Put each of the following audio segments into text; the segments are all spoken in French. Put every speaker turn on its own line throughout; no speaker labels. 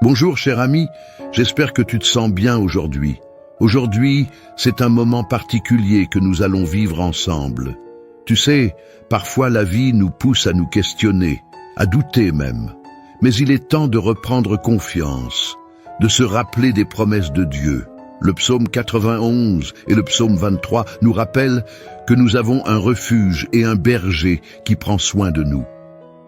Bonjour cher ami, j'espère que tu te sens bien aujourd'hui. Aujourd'hui, c'est un moment particulier que nous allons vivre ensemble. Tu sais, parfois la vie nous pousse à nous questionner, à douter même. Mais il est temps de reprendre confiance, de se rappeler des promesses de Dieu. Le psaume 91 et le psaume 23 nous rappellent que nous avons un refuge et un berger qui prend soin de nous.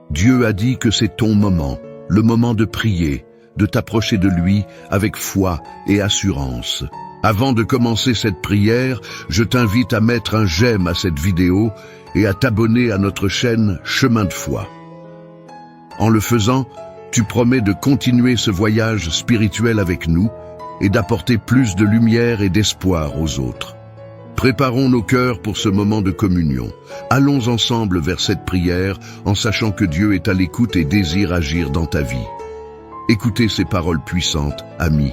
Dieu a dit que c'est ton moment, le moment de prier, de t'approcher de lui avec foi et assurance. Avant de commencer cette prière, je t'invite à mettre un j'aime à cette vidéo et à t'abonner à notre chaîne Chemin de foi. En le faisant, tu promets de continuer ce voyage spirituel avec nous et d'apporter plus de lumière et d'espoir aux autres. Préparons nos cœurs pour ce moment de communion. Allons ensemble vers cette prière en sachant que Dieu est à l'écoute et désire agir dans ta vie. Écoutez ces paroles puissantes, amis,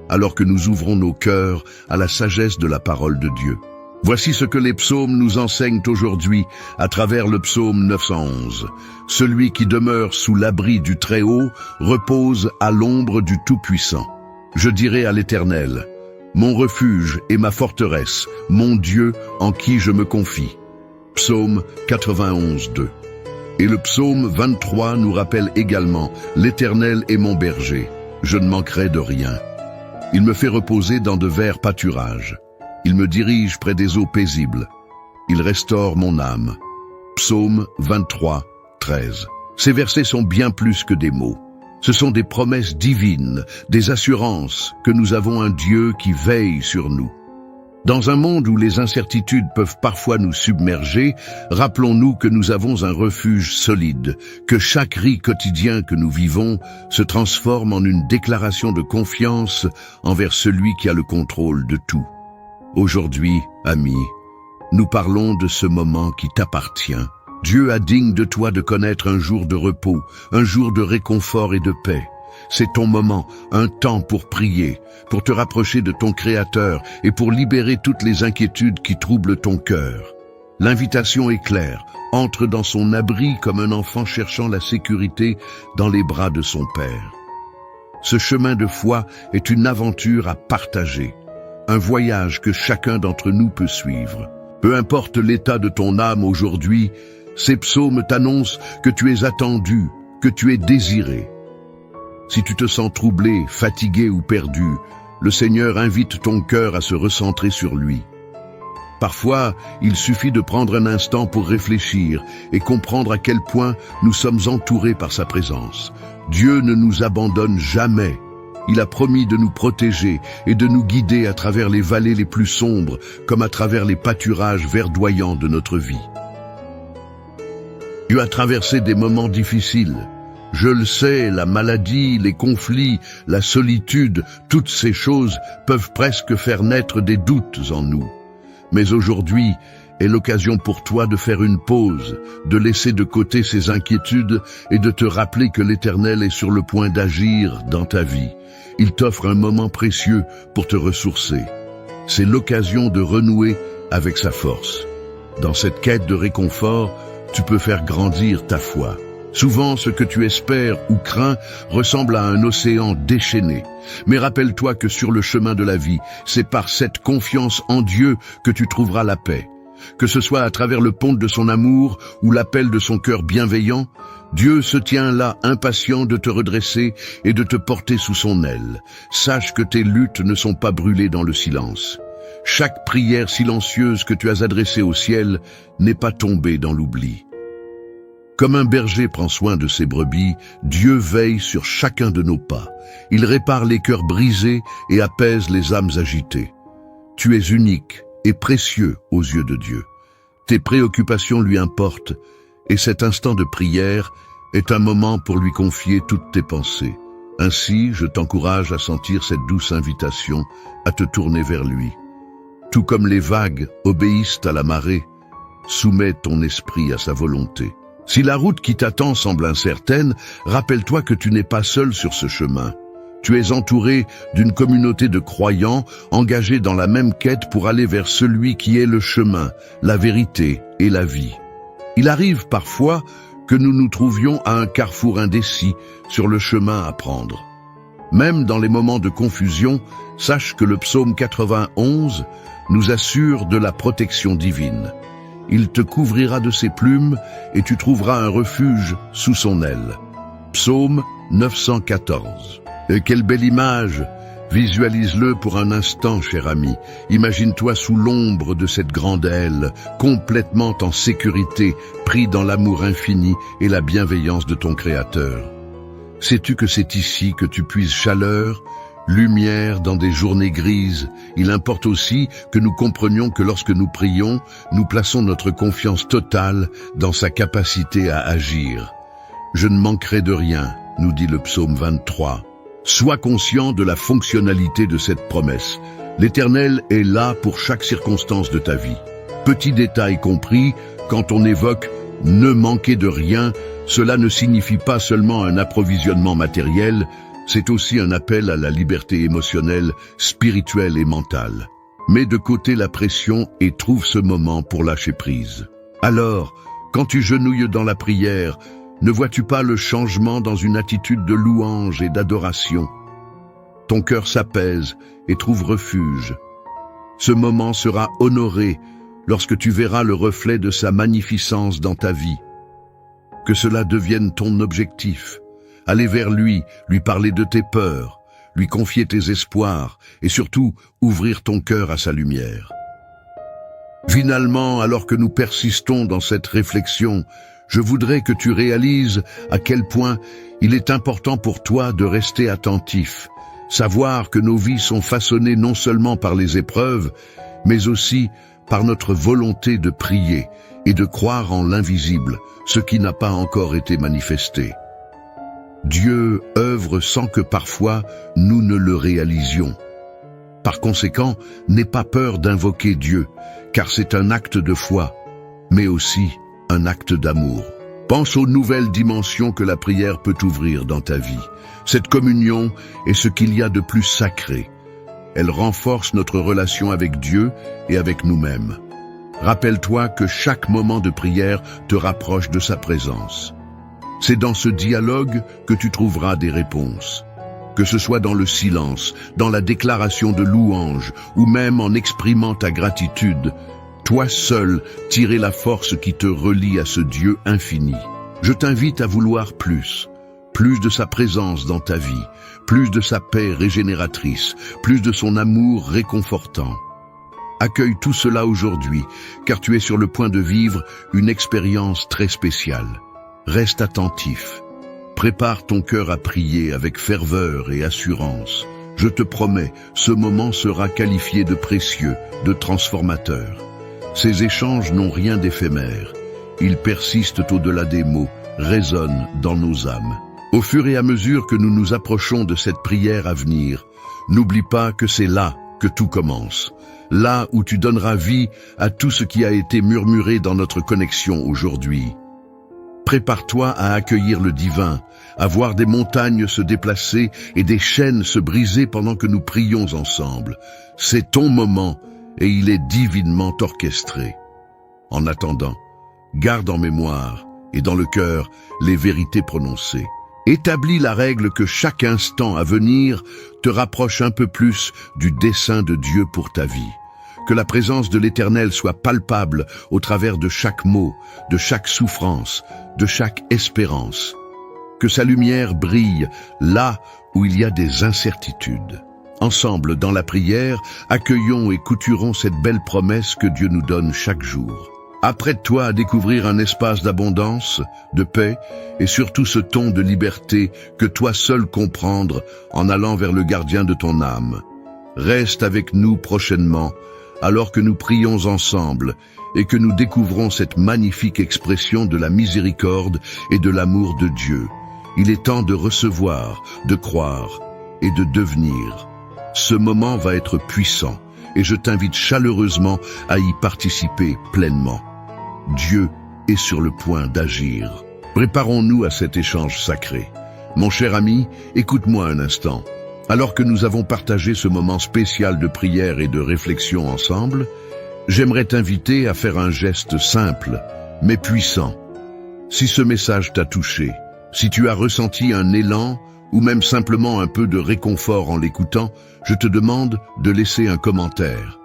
alors que nous ouvrons nos cœurs à la sagesse de la parole de Dieu. Voici ce que les psaumes nous enseignent aujourd'hui à travers le psaume 911. Celui qui demeure sous l'abri du Très-Haut repose à l'ombre du Tout-Puissant. Je dirai à l'Éternel, mon refuge et ma forteresse, mon Dieu en qui je me confie. Psaume 91, 2. Et le psaume 23 nous rappelle également, l'Éternel est mon berger, je ne manquerai de rien. Il me fait reposer dans de verts pâturages. Il me dirige près des eaux paisibles. Il restaure mon âme. Psaume 23, 13. Ces versets sont bien plus que des mots. Ce sont des promesses divines, des assurances que nous avons un Dieu qui veille sur nous. Dans un monde où les incertitudes peuvent parfois nous submerger, rappelons-nous que nous avons un refuge solide, que chaque ri quotidien que nous vivons se transforme en une déclaration de confiance envers celui qui a le contrôle de tout. Aujourd'hui, amis, nous parlons de ce moment qui t'appartient. Dieu a digne de toi de connaître un jour de repos, un jour de réconfort et de paix. C'est ton moment, un temps pour prier, pour te rapprocher de ton Créateur et pour libérer toutes les inquiétudes qui troublent ton cœur. L'invitation est claire, entre dans son abri comme un enfant cherchant la sécurité dans les bras de son Père. Ce chemin de foi est une aventure à partager, un voyage que chacun d'entre nous peut suivre. Peu importe l'état de ton âme aujourd'hui, ces psaumes t'annoncent que tu es attendu, que tu es désiré. Si tu te sens troublé, fatigué ou perdu, le Seigneur invite ton cœur à se recentrer sur lui. Parfois, il suffit de prendre un instant pour réfléchir et comprendre à quel point nous sommes entourés par sa présence. Dieu ne nous abandonne jamais. Il a promis de nous protéger et de nous guider à travers les vallées les plus sombres, comme à travers les pâturages verdoyants de notre vie. Tu as traversé des moments difficiles. Je le sais, la maladie, les conflits, la solitude, toutes ces choses peuvent presque faire naître des doutes en nous. Mais aujourd'hui est l'occasion pour toi de faire une pause, de laisser de côté ces inquiétudes et de te rappeler que l'Éternel est sur le point d'agir dans ta vie. Il t'offre un moment précieux pour te ressourcer. C'est l'occasion de renouer avec sa force. Dans cette quête de réconfort, tu peux faire grandir ta foi. Souvent, ce que tu espères ou crains ressemble à un océan déchaîné. Mais rappelle-toi que sur le chemin de la vie, c'est par cette confiance en Dieu que tu trouveras la paix. Que ce soit à travers le pont de son amour ou l'appel de son cœur bienveillant, Dieu se tient là impatient de te redresser et de te porter sous son aile. Sache que tes luttes ne sont pas brûlées dans le silence. Chaque prière silencieuse que tu as adressée au ciel n'est pas tombée dans l'oubli. Comme un berger prend soin de ses brebis, Dieu veille sur chacun de nos pas. Il répare les cœurs brisés et apaise les âmes agitées. Tu es unique et précieux aux yeux de Dieu. Tes préoccupations lui importent et cet instant de prière est un moment pour lui confier toutes tes pensées. Ainsi, je t'encourage à sentir cette douce invitation à te tourner vers lui. Tout comme les vagues obéissent à la marée, soumets ton esprit à sa volonté. Si la route qui t'attend semble incertaine, rappelle-toi que tu n'es pas seul sur ce chemin. Tu es entouré d'une communauté de croyants engagés dans la même quête pour aller vers celui qui est le chemin, la vérité et la vie. Il arrive parfois que nous nous trouvions à un carrefour indécis sur le chemin à prendre. Même dans les moments de confusion, sache que le psaume 91 nous assure de la protection divine. Il te couvrira de ses plumes et tu trouveras un refuge sous son aile. Psaume 914. Et quelle belle image! Visualise-le pour un instant, cher ami. Imagine-toi sous l'ombre de cette grande aile, complètement en sécurité, pris dans l'amour infini et la bienveillance de ton Créateur. Sais-tu que c'est ici que tu puises chaleur, lumière dans des journées grises? Il importe aussi que nous comprenions que lorsque nous prions, nous plaçons notre confiance totale dans sa capacité à agir. Je ne manquerai de rien, nous dit le psaume 23. Sois conscient de la fonctionnalité de cette promesse. L'Éternel est là pour chaque circonstance de ta vie. Petit détail compris, quand on évoque « ne manquer de rien », cela ne signifie pas seulement un approvisionnement matériel, c'est aussi un appel à la liberté émotionnelle, spirituelle et mentale. Mets de côté la pression et trouve ce moment pour lâcher prise. Alors, quand tu genouilles dans la prière, ne vois-tu pas le changement dans une attitude de louange et d'adoration? Ton cœur s'apaise et trouve refuge. Ce moment sera honoré lorsque tu verras le reflet de sa magnificence dans ta vie. Que cela devienne ton objectif. Aller vers lui parler de tes peurs, lui confier tes espoirs et surtout ouvrir ton cœur à sa lumière. Finalement, alors que nous persistons dans cette réflexion, je voudrais que tu réalises à quel point il est important pour toi de rester attentif, savoir que nos vies sont façonnées non seulement par les épreuves, mais aussi par notre volonté de prier et de croire en l'invisible, ce qui n'a pas encore été manifesté. Dieu œuvre sans que parfois nous ne le réalisions. Par conséquent, n'aie pas peur d'invoquer Dieu, car c'est un acte de foi, mais aussi un acte d'amour. Pense aux nouvelles dimensions que la prière peut ouvrir dans ta vie. Cette communion est ce qu'il y a de plus sacré. Elle renforce notre relation avec Dieu et avec nous-mêmes. Rappelle-toi que chaque moment de prière te rapproche de sa présence. C'est dans ce dialogue que tu trouveras des réponses. Que ce soit dans le silence, dans la déclaration de louange ou même en exprimant ta gratitude, toi seul tirer la force qui te relie à ce Dieu infini. Je t'invite à vouloir plus de sa présence dans ta vie, plus de sa paix régénératrice, plus de son amour réconfortant. Accueille tout cela aujourd'hui, car tu es sur le point de vivre une expérience très spéciale. Reste attentif. Prépare ton cœur à prier avec ferveur et assurance. Je te promets, ce moment sera qualifié de précieux, de transformateur. Ces échanges n'ont rien d'éphémère. Ils persistent au-delà des mots, résonnent dans nos âmes. Au fur et à mesure que nous nous approchons de cette prière à venir, n'oublie pas que c'est là que tout commence. Là où tu donneras vie à tout ce qui a été murmuré dans notre connexion aujourd'hui. Prépare-toi à accueillir le divin, à voir des montagnes se déplacer et des chaînes se briser pendant que nous prions ensemble. C'est ton moment et il est divinement orchestré. En attendant, garde en mémoire et dans le cœur les vérités prononcées. Établis la règle que chaque instant à venir te rapproche un peu plus du dessein de Dieu pour ta vie. Que la présence de l'Éternel soit palpable au travers de chaque mot, de chaque souffrance, de chaque espérance. Que sa lumière brille là où il y a des incertitudes. Ensemble, dans la prière, accueillons et couturons cette belle promesse que Dieu nous donne chaque jour. Apprête-toi à découvrir un espace d'abondance, de paix et surtout ce ton de liberté que toi seul comprendre en allant vers le gardien de ton âme. Reste avec nous prochainement alors que nous prions ensemble et que nous découvrons cette magnifique expression de la miséricorde et de l'amour de Dieu. Il est temps de recevoir, de croire et de devenir. Ce moment va être puissant et je t'invite chaleureusement à y participer pleinement. Dieu est sur le point d'agir. Préparons-nous à cet échange sacré. Mon cher ami, écoute-moi un instant. Alors que nous avons partagé ce moment spécial de prière et de réflexion ensemble, j'aimerais t'inviter à faire un geste simple, mais puissant. Si ce message t'a touché, Si tu as ressenti un élan, ou même simplement un peu de réconfort en l'écoutant, je te demande de laisser un commentaire.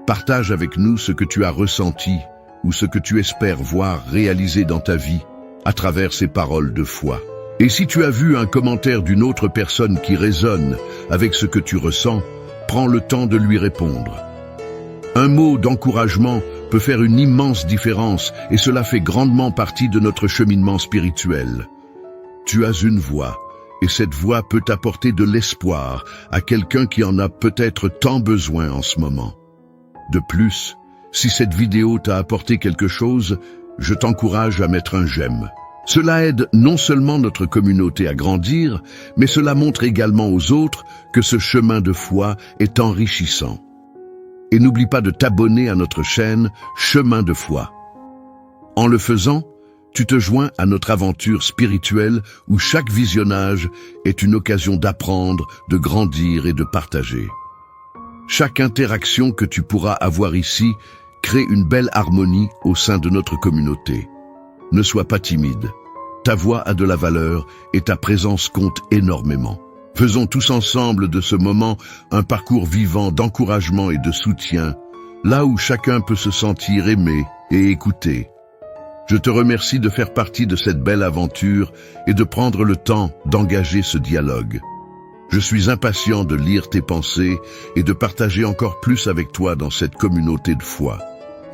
Partage avec nous ce que tu as ressenti ou ce que tu espères voir réalisé dans ta vie à travers ces paroles de foi. Et si tu as vu un commentaire d'une autre personne qui résonne avec ce que tu ressens, prends le temps de lui répondre. Un mot d'encouragement peut faire une immense différence et cela fait grandement partie de notre cheminement spirituel. Tu as une voix et cette voix peut apporter de l'espoir à quelqu'un qui en a peut-être tant besoin en ce moment. De plus, si cette vidéo t'a apporté quelque chose, je t'encourage à mettre un j'aime. Cela aide non seulement notre communauté à grandir, mais cela montre également aux autres que ce chemin de foi est enrichissant. Et n'oublie pas de t'abonner à notre chaîne Chemin de foi. En le faisant, tu te joins à notre aventure spirituelle où chaque visionnage est une occasion d'apprendre, de grandir et de partager. Chaque interaction que tu pourras avoir ici crée une belle harmonie au sein de notre communauté. Ne sois pas timide. Ta voix a de la valeur et ta présence compte énormément. Faisons tous ensemble de ce moment un parcours vivant d'encouragement et de soutien, là où chacun peut se sentir aimé et écouté. Je te remercie de faire partie de cette belle aventure et de prendre le temps d'engager ce dialogue. Je suis impatient de lire tes pensées et de partager encore plus avec toi dans cette communauté de foi.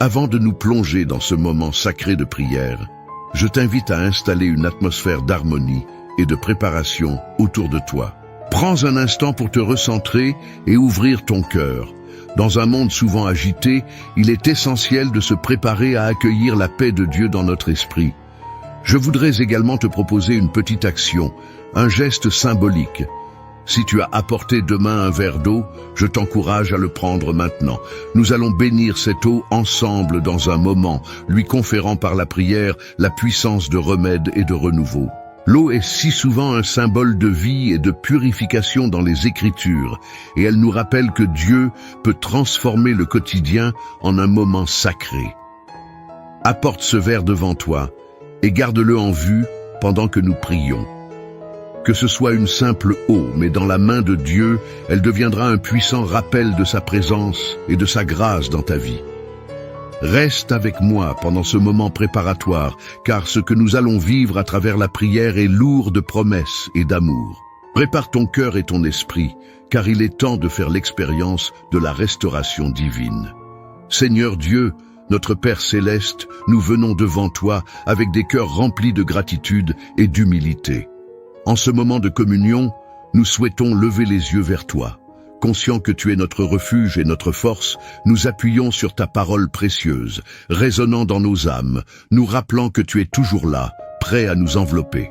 Avant de nous plonger dans ce moment sacré de prière, je t'invite à installer une atmosphère d'harmonie et de préparation autour de toi. Prends un instant pour te recentrer et ouvrir ton cœur. Dans un monde souvent agité, il est essentiel de se préparer à accueillir la paix de Dieu dans notre esprit. Je voudrais également te proposer une petite action, un geste symbolique. Si tu as apporté demain un verre d'eau, je t'encourage à le prendre maintenant. Nous allons bénir cette eau ensemble dans un moment, lui conférant par la prière la puissance de remède et de renouveau. L'eau est si souvent un symbole de vie et de purification dans les Écritures, et elle nous rappelle que Dieu peut transformer le quotidien en un moment sacré. Apporte ce verre devant toi et garde-le en vue pendant que nous prions. Que ce soit une simple eau, mais dans la main de Dieu, elle deviendra un puissant rappel de sa présence et de sa grâce dans ta vie. Reste avec moi pendant ce moment préparatoire, car ce que nous allons vivre à travers la prière est lourd de promesses et d'amour. Prépare ton cœur et ton esprit, car il est temps de faire l'expérience de la restauration divine. Seigneur Dieu, notre Père céleste, nous venons devant toi avec des cœurs remplis de gratitude et d'humilité. En ce moment de communion, nous souhaitons lever les yeux vers toi. Conscients que tu es notre refuge et notre force, nous appuyons sur ta parole précieuse, résonnant dans nos âmes, nous rappelant que tu es toujours là, prêt à nous envelopper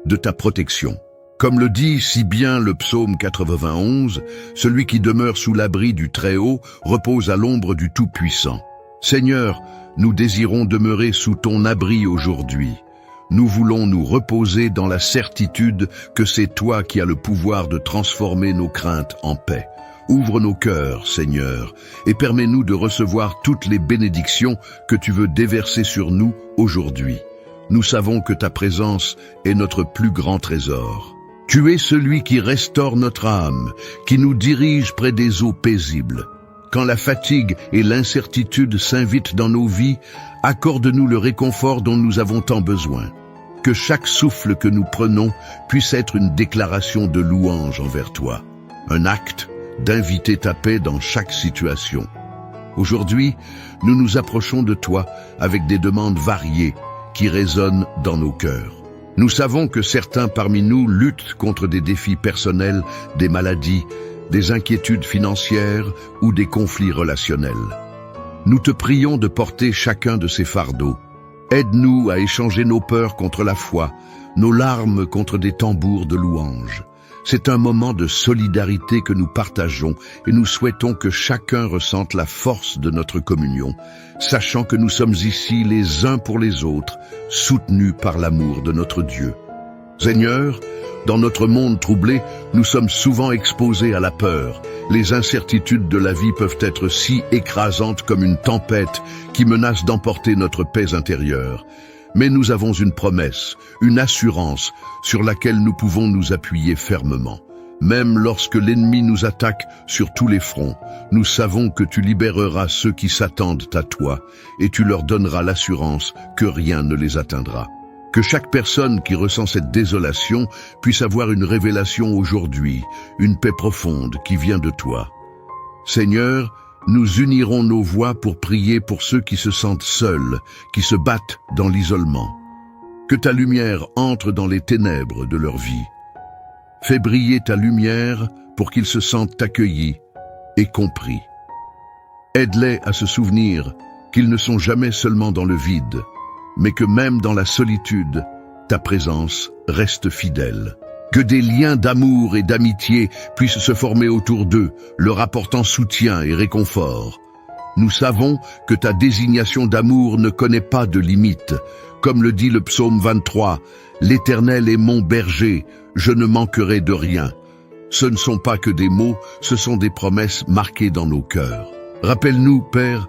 de ta protection. Comme le dit si bien le psaume 91, celui qui demeure sous l'abri du Très-Haut repose à l'ombre du Tout-Puissant. Seigneur, nous désirons demeurer sous ton abri aujourd'hui. Nous voulons nous reposer dans la certitude que c'est toi qui as le pouvoir de transformer nos craintes en paix. Ouvre nos cœurs, Seigneur, et permets-nous de recevoir toutes les bénédictions que tu veux déverser sur nous aujourd'hui. Nous savons que ta présence est notre plus grand trésor. Tu es celui qui restaure notre âme, qui nous dirige près des eaux paisibles. Quand la fatigue et l'incertitude s'invitent dans nos vies, accorde-nous le réconfort dont nous avons tant besoin. Que chaque souffle que nous prenons puisse être une déclaration de louange envers toi, un acte d'inviter ta paix dans chaque situation. Aujourd'hui, nous nous approchons de toi avec des demandes variées qui résonnent dans nos cœurs. Nous savons que certains parmi nous luttent contre des défis personnels, des maladies, des inquiétudes financières ou des conflits relationnels. Nous te prions de porter chacun de ces fardeaux. Aide-nous à échanger nos peurs contre la foi, nos larmes contre des tambours de louange. C'est un moment de solidarité que nous partageons et nous souhaitons que chacun ressente la force de notre communion, sachant que nous sommes ici les uns pour les autres, soutenus par l'amour de notre Dieu. Seigneur, dans notre monde troublé, nous sommes souvent exposés à la peur. Les incertitudes de la vie peuvent être si écrasantes comme une tempête qui menace d'emporter notre paix intérieure. Mais nous avons une promesse, une assurance sur laquelle nous pouvons nous appuyer fermement. Même lorsque l'ennemi nous attaque sur tous les fronts, nous savons que tu libéreras ceux qui s'attendent à toi et tu leur donneras l'assurance que rien ne les atteindra. Que chaque personne qui ressent cette désolation puisse avoir une révélation aujourd'hui, une paix profonde qui vient de toi. Seigneur, nous unirons nos voix pour prier pour ceux qui se sentent seuls, qui se battent dans l'isolement. Que ta lumière entre dans les ténèbres de leur vie. Fais briller ta lumière pour qu'ils se sentent accueillis et compris. Aide-les à se souvenir qu'ils ne sont jamais seulement dans le vide, mais que même dans la solitude, ta présence reste fidèle. Que des liens d'amour et d'amitié puissent se former autour d'eux, leur apportant soutien et réconfort. Nous savons que ta désignation d'amour ne connaît pas de limite. Comme le dit le psaume 23, « L'Éternel est mon berger, je ne manquerai de rien ». Ce ne sont pas que des mots, ce sont des promesses marquées dans nos cœurs. Rappelle-nous, Père,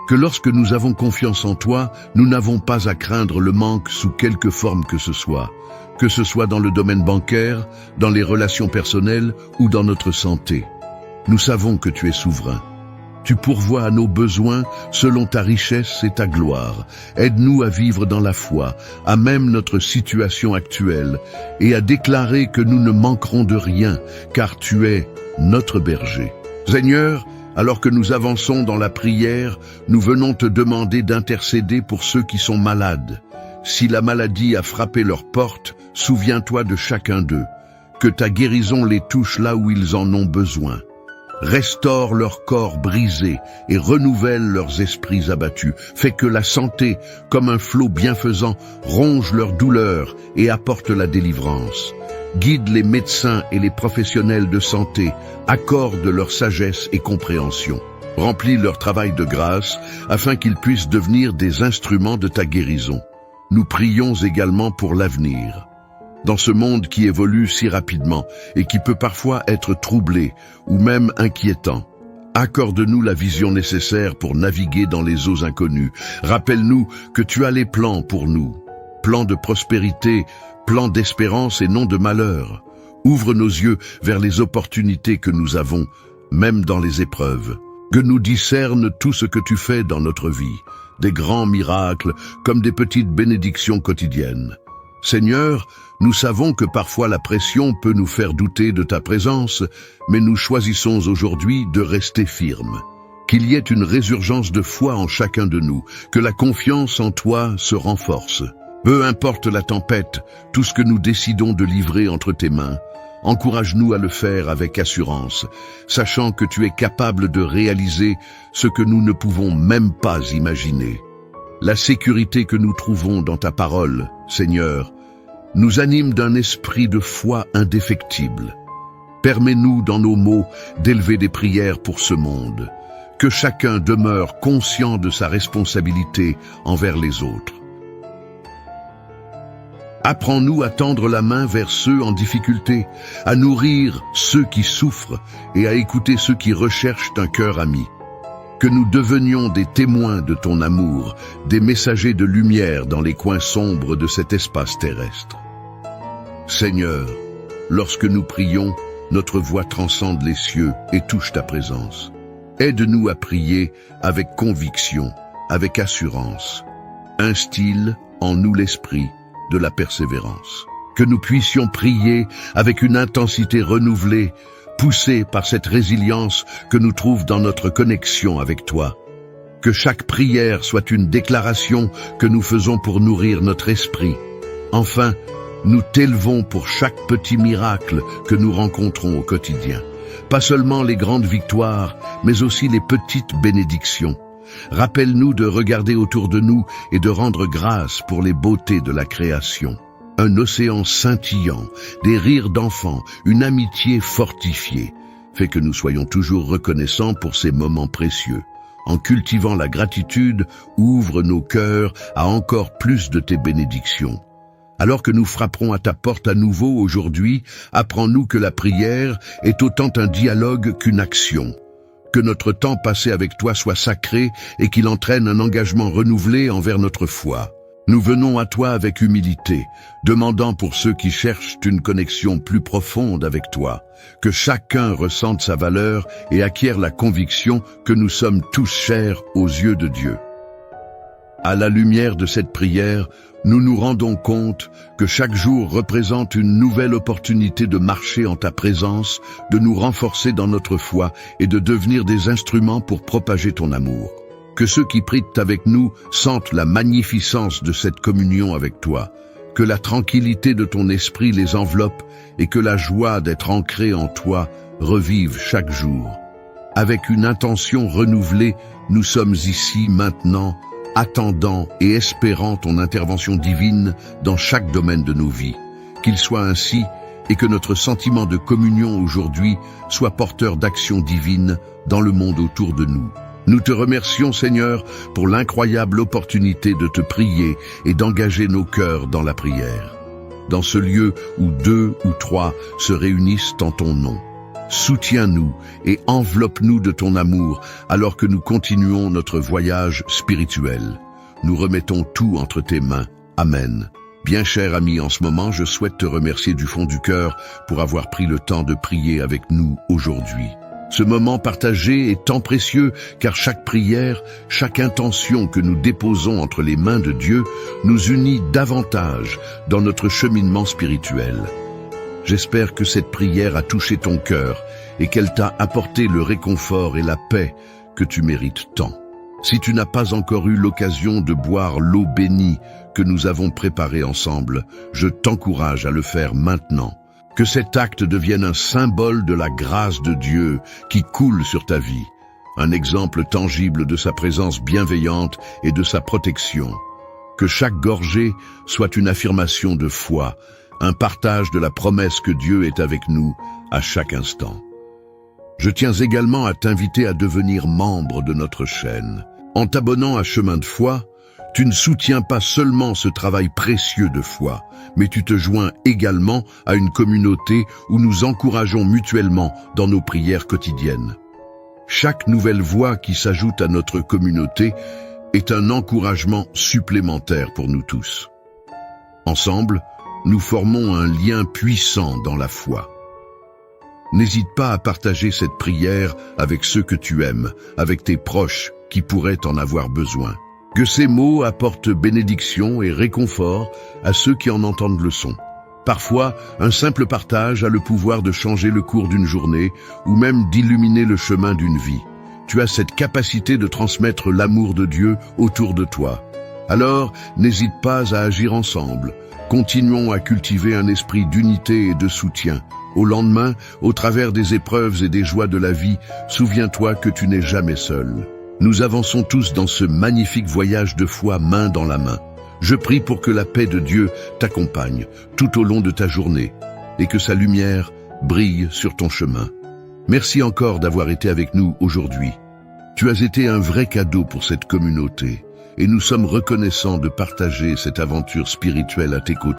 que lorsque nous avons confiance en toi, nous n'avons pas à craindre le manque sous quelque forme que ce soit dans le domaine bancaire, dans les relations personnelles ou dans notre santé. Nous savons que tu es souverain. Tu pourvois à nos besoins selon ta richesse et ta gloire. Aide-nous à vivre dans la foi, à même notre situation actuelle, et à déclarer que nous ne manquerons de rien, car tu es notre berger. Seigneur, alors que nous avançons dans la prière, nous venons te demander d'intercéder pour ceux qui sont malades. Si la maladie a frappé leur porte, souviens-toi de chacun d'eux. Que ta guérison les touche là où ils en ont besoin. Restaure leur corps brisé et renouvelle leurs esprits abattus. Fais que la santé, comme un flot bienfaisant, ronge leur douleur et apporte la délivrance. Guide les médecins et les professionnels de santé, accorde leur sagesse et compréhension. Remplis leur travail de grâce afin qu'ils puissent devenir des instruments de ta guérison. Nous prions également pour l'avenir. Dans ce monde qui évolue si rapidement et qui peut parfois être troublé ou même inquiétant, accorde-nous la vision nécessaire pour naviguer dans les eaux inconnues. Rappelle-nous que tu as les plans pour nous, plans de prospérité, plans d'espérance et non de malheur. Ouvre nos yeux vers les opportunités que nous avons, même dans les épreuves. Que nous discerne tout ce que tu fais dans notre vie, des grands miracles comme des petites bénédictions quotidiennes. Seigneur, nous savons que parfois la pression peut nous faire douter de ta présence, mais nous choisissons aujourd'hui de rester firmes. Qu'il y ait une résurgence de foi en chacun de nous, que la confiance en toi se renforce. Peu importe la tempête, tout ce que nous décidons de livrer entre tes mains, encourage-nous à le faire avec assurance, sachant que tu es capable de réaliser ce que nous ne pouvons même pas imaginer. La sécurité que nous trouvons dans ta parole, Seigneur, nous anime d'un esprit de foi indéfectible. Permets-nous dans nos mots d'élever des prières pour ce monde. Que chacun demeure conscient de sa responsabilité envers les autres. Apprends-nous à tendre la main vers ceux en difficulté, à nourrir ceux qui souffrent et à écouter ceux qui recherchent un cœur ami. Que nous devenions des témoins de ton amour, des messagers de lumière dans les coins sombres de cet espace terrestre. Seigneur, lorsque nous prions, notre voix transcende les cieux et touche ta présence. Aide-nous à prier avec conviction, avec assurance. Instille en nous l'esprit de la persévérance. Que nous puissions prier avec une intensité renouvelée, poussés par cette résilience que nous trouvons dans notre connexion avec toi. Que chaque prière soit une déclaration que nous faisons pour nourrir notre esprit. Enfin, nous t'élevons pour chaque petit miracle que nous rencontrons au quotidien. Pas seulement les grandes victoires, mais aussi les petites bénédictions. Rappelle-nous de regarder autour de nous et de rendre grâce pour les beautés de la création. Un océan scintillant, des rires d'enfants, une amitié fortifiée, fait que nous soyons toujours reconnaissants pour ces moments précieux. En cultivant la gratitude, ouvre nos cœurs à encore plus de tes bénédictions. Alors que nous frapperons à ta porte à nouveau aujourd'hui, apprends-nous que la prière est autant un dialogue qu'une action. Que notre temps passé avec toi soit sacré et qu'il entraîne un engagement renouvelé envers notre foi. Nous venons à toi avec humilité, demandant pour ceux qui cherchent une connexion plus profonde avec toi, que chacun ressente sa valeur et acquiert la conviction que nous sommes tous chers aux yeux de Dieu. À la lumière de cette prière, nous nous rendons compte que chaque jour représente une nouvelle opportunité de marcher en ta présence, de nous renforcer dans notre foi et de devenir des instruments pour propager ton amour. Que ceux qui prient avec nous sentent la magnificence de cette communion avec toi, que la tranquillité de ton esprit les enveloppe et que la joie d'être ancré en toi revive chaque jour. Avec une intention renouvelée, nous sommes ici maintenant, attendant et espérant ton intervention divine dans chaque domaine de nos vies. Qu'il soit ainsi et que notre sentiment de communion aujourd'hui soit porteur d'action divine dans le monde autour de nous. Nous te remercions, Seigneur, pour l'incroyable opportunité de te prier et d'engager nos cœurs dans la prière. Dans ce lieu où 2 ou 3 se réunissent en ton nom. Soutiens-nous et enveloppe-nous de ton amour alors que nous continuons notre voyage spirituel. Nous remettons tout entre tes mains. Amen. Bien cher ami, en ce moment, je souhaite te remercier du fond du cœur pour avoir pris le temps de prier avec nous aujourd'hui. Ce moment partagé est tant précieux car chaque prière, chaque intention que nous déposons entre les mains de Dieu nous unit davantage dans notre cheminement spirituel. J'espère que cette prière a touché ton cœur et qu'elle t'a apporté le réconfort et la paix que tu mérites tant. Si tu n'as pas encore eu l'occasion de boire l'eau bénie que nous avons préparée ensemble, je t'encourage à le faire maintenant. Que cet acte devienne un symbole de la grâce de Dieu qui coule sur ta vie, un exemple tangible de sa présence bienveillante et de sa protection. Que chaque gorgée soit une affirmation de foi, un partage de la promesse que Dieu est avec nous à chaque instant. Je tiens également à t'inviter à devenir membre de notre chaîne. En t'abonnant à Chemin de foi, tu ne soutiens pas seulement ce travail précieux de foi, mais tu te joins également à une communauté où nous encourageons mutuellement dans nos prières quotidiennes. Chaque nouvelle voix qui s'ajoute à notre communauté est un encouragement supplémentaire pour nous tous. Ensemble, nous formons un lien puissant dans la foi. N'hésite pas à partager cette prière avec ceux que tu aimes, avec tes proches qui pourraient en avoir besoin. Que ces mots apportent bénédiction et réconfort à ceux qui en entendent le son. Parfois, un simple partage a le pouvoir de changer le cours d'une journée ou même d'illuminer le chemin d'une vie. Tu as cette capacité de transmettre l'amour de Dieu autour de toi. Alors, n'hésite pas à agir ensemble. Continuons à cultiver un esprit d'unité et de soutien. Au lendemain, au travers des épreuves et des joies de la vie, souviens-toi que tu n'es jamais seul. Nous avançons tous dans ce magnifique voyage de foi main dans la main. Je prie pour que la paix de Dieu t'accompagne tout au long de ta journée et que sa lumière brille sur ton chemin. Merci encore d'avoir été avec nous aujourd'hui. Tu as été un vrai cadeau pour cette communauté et nous sommes reconnaissants de partager cette aventure spirituelle à tes côtés.